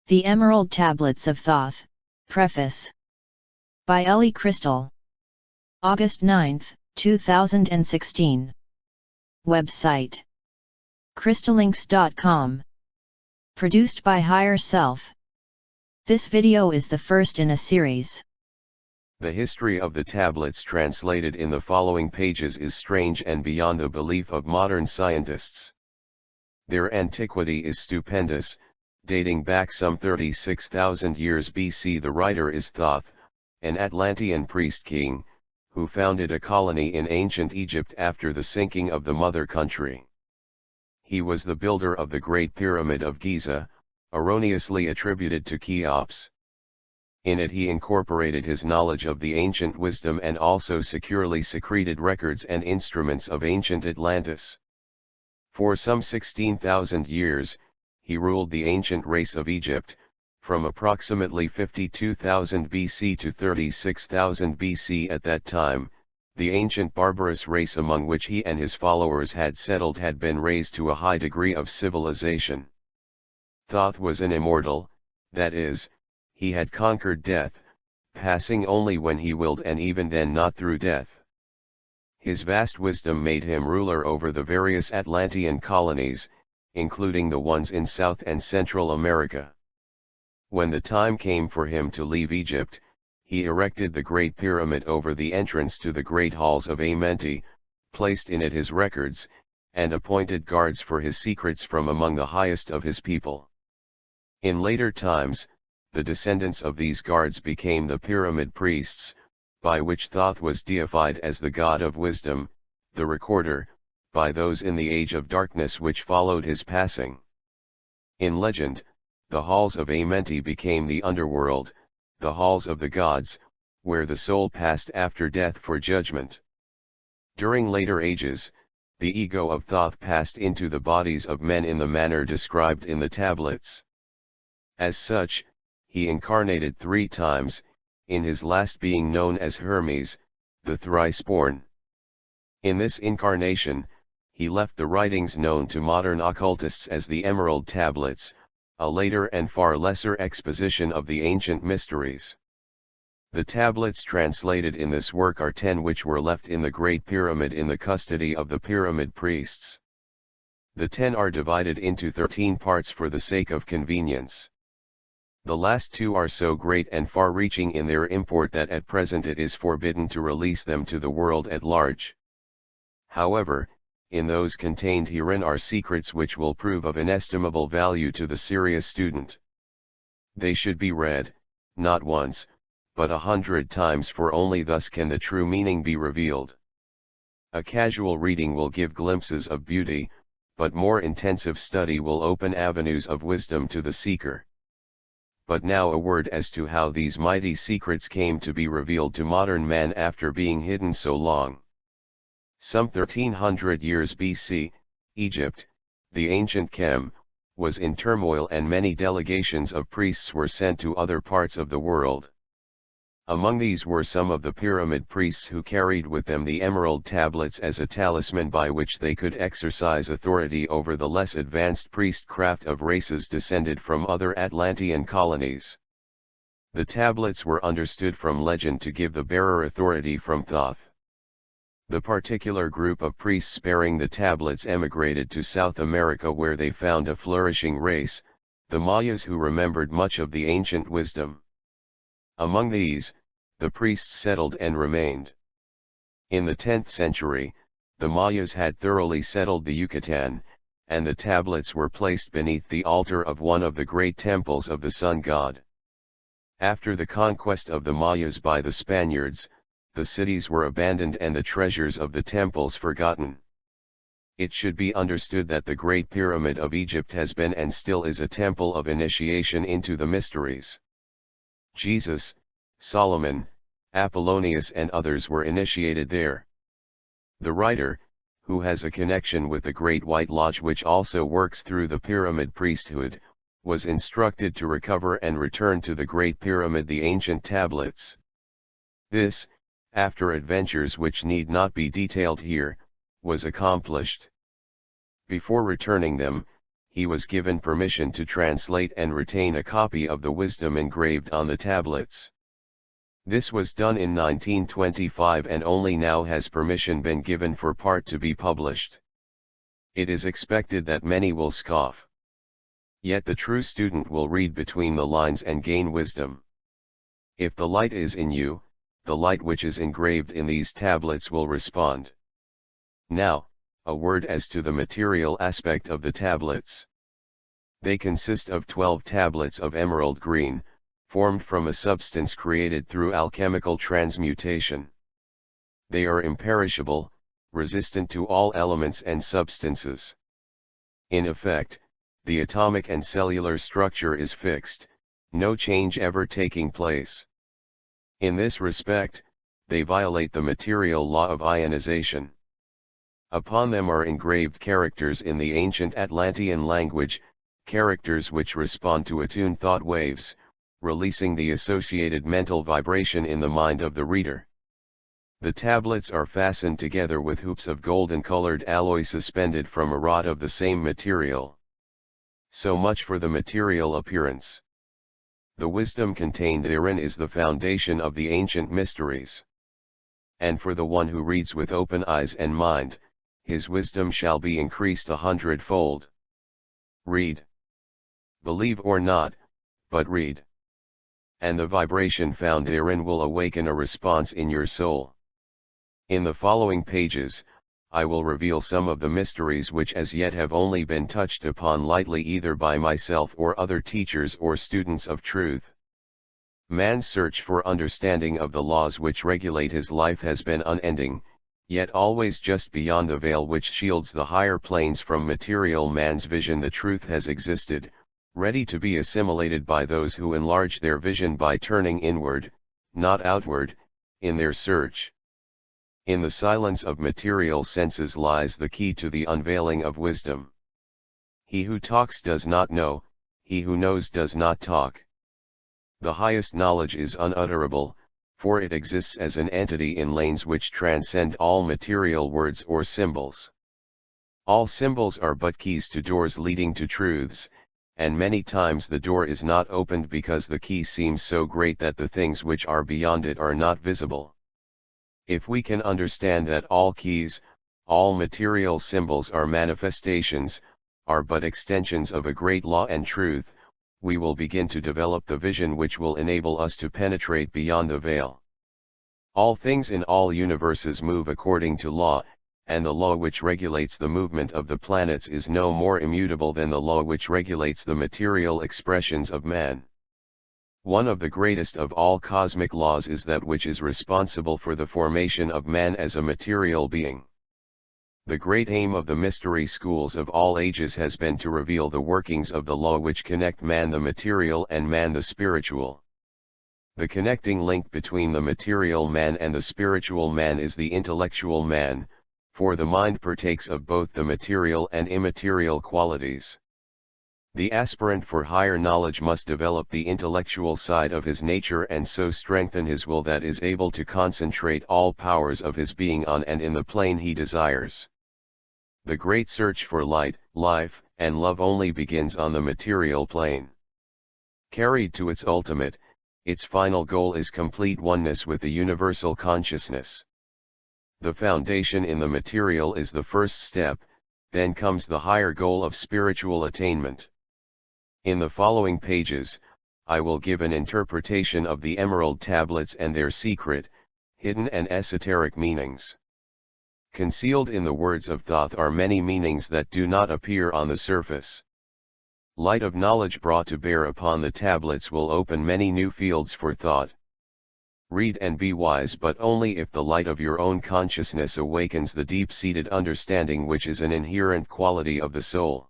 The Emerald Tablets of Thoth, Preface. By Ellie Crystal. August 9, 2016. Website: crystallinks.com. Produced by Higher Self. This video is the first in a series. The history of the tablets translated in the following pages is strange and beyond the belief of modern scientists. Their antiquity is stupendous, dating back some 36,000 years BC. The writer is Thoth, an Atlantean priest-king, who founded a colony in ancient Egypt after the sinking of the mother country. He was the builder of the Great Pyramid of Giza, erroneously attributed to Cheops. In it he incorporated his knowledge of the ancient wisdom and also securely secreted records and instruments of ancient Atlantis. For some 16,000 years, he ruled the ancient race of Egypt, from approximately 52,000 BC to 36,000 BC. At that time, the ancient barbarous race among which he and his followers had settled had been raised to a high degree of civilization. Thoth was an immortal, that is, he had conquered death, passing only when he willed and even then not through death. His vast wisdom made him ruler over the various Atlantean colonies, including the ones in South and Central America. When the time came for him to leave Egypt, he erected the Great Pyramid over the entrance to the great halls of Amenti, placed in it his records, and appointed guards for his secrets from among the highest of his people. In later times, the descendants of these guards became the Pyramid Priests, by which Thoth was deified as the god of wisdom, the recorder, by those in the age of darkness which followed his passing. In legend, the halls of Amenti became the underworld, the halls of the gods, where the soul passed after death for judgment. During later ages, the ego of Thoth passed into the bodies of men in the manner described in the tablets. As such, he incarnated 3 times, in his last being known as Hermes, the thrice-born. In this incarnation, he left the writings known to modern occultists as the Emerald Tablets, a later and far lesser exposition of the ancient mysteries. The tablets translated in this work are 10 which were left in the Great Pyramid in the custody of the Pyramid Priests. The 10 are divided into 13 parts for the sake of convenience. The last 2 are so great and far-reaching in their import that at present it is forbidden to release them to the world at large. However, in those contained herein are secrets which will prove of inestimable value to the serious student. They should be read, not once, but 100 times, for only thus can the true meaning be revealed. A casual reading will give glimpses of beauty, but more intensive study will open avenues of wisdom to the seeker. But now a word as to how these mighty secrets came to be revealed to modern man after being hidden so long. Some 1300 years BC, Egypt, the ancient Chem, was in turmoil and many delegations of priests were sent to other parts of the world. Among these were some of the Pyramid Priests who carried with them the Emerald Tablets as a talisman by which they could exercise authority over the less advanced priestcraft of races descended from other Atlantean colonies. The tablets were understood from legend to give the bearer authority from Thoth. The particular group of priests bearing the tablets emigrated to South America, where they found a flourishing race, the Mayas, who remembered much of the ancient wisdom. Among these, the priests settled and remained. In the 10th century, the Mayas had thoroughly settled the Yucatan, and the tablets were placed beneath the altar of one of the great temples of the sun god. After the conquest of the Mayas by the Spaniards, the cities were abandoned and the treasures of the temples forgotten. It should be understood that the Great Pyramid of Egypt has been and still is a temple of initiation into the mysteries. Jesus, Solomon, Apollonius and others were initiated there. The writer, who has a connection with the Great White Lodge which also works through the Pyramid priesthood, was instructed to recover and return to the Great Pyramid the ancient tablets. This, after adventures which need not be detailed here, was accomplished. Before returning them, he was given permission to translate and retain a copy of the wisdom engraved on the tablets. This was done in 1925, and only now has permission been given for part to be published. It is expected that many will scoff. Yet the true student will read between the lines and gain wisdom. If the light is in you, the light which is engraved in these tablets will respond. Now, a word as to the material aspect of the tablets. They consist of 12 tablets of emerald green, formed from a substance created through alchemical transmutation. They are imperishable, resistant to all elements and substances. In effect, the atomic and cellular structure is fixed, no change ever taking place. In this respect, they violate the material law of ionization. Upon them are engraved characters in the ancient Atlantean language, characters which respond to attuned thought waves, releasing the associated mental vibration in the mind of the reader. The tablets are fastened together with hoops of golden-colored alloy suspended from a rod of the same material. So much for the material appearance. The wisdom contained therein is the foundation of the ancient mysteries. And for the one who reads with open eyes and mind, his wisdom shall be increased 100-fold. Read. Believe or not, but read. And the vibration found therein will awaken a response in your soul. In the following pages, I will reveal some of the mysteries which as yet have only been touched upon lightly either by myself or other teachers or students of truth. Man's search for understanding of the laws which regulate his life has been unending, yet always just beyond the veil which shields the higher planes from material man's vision the truth has existed, ready to be assimilated by those who enlarge their vision by turning inward, not outward, in their search. In the silence of material senses lies the key to the unveiling of wisdom. He who talks does not know, he who knows does not talk. The highest knowledge is unutterable, for it exists as an entity in lanes which transcend all material words or symbols. All symbols are but keys to doors leading to truths, and many times the door is not opened because the key seems so great that the things which are beyond it are not visible. If we can understand that all keys, all material symbols are manifestations, are but extensions of a great law and truth, we will begin to develop the vision which will enable us to penetrate beyond the veil. All things in all universes move according to law, and the law which regulates the movement of the planets is no more immutable than the law which regulates the material expressions of man. One of the greatest of all cosmic laws is that which is responsible for the formation of man as a material being. The great aim of the mystery schools of all ages has been to reveal the workings of the law which connect man the material and man the spiritual. The connecting link between the material man and the spiritual man is the intellectual man, for the mind partakes of both the material and immaterial qualities. The aspirant for higher knowledge must develop the intellectual side of his nature and so strengthen his will that is able to concentrate all powers of his being on and in the plane he desires. The great search for light, life, and love only begins on the material plane. Carried to its ultimate, its final goal is complete oneness with the universal consciousness. The foundation in the material is the first step, then comes the higher goal of spiritual attainment. In the following pages, I will give an interpretation of the emerald tablets and their secret, hidden and esoteric meanings. Concealed in the words of Thoth are many meanings that do not appear on the surface. Light of knowledge brought to bear upon the tablets will open many new fields for thought. Read and be wise, but only if the light of your own consciousness awakens the deep-seated understanding which is an inherent quality of the soul.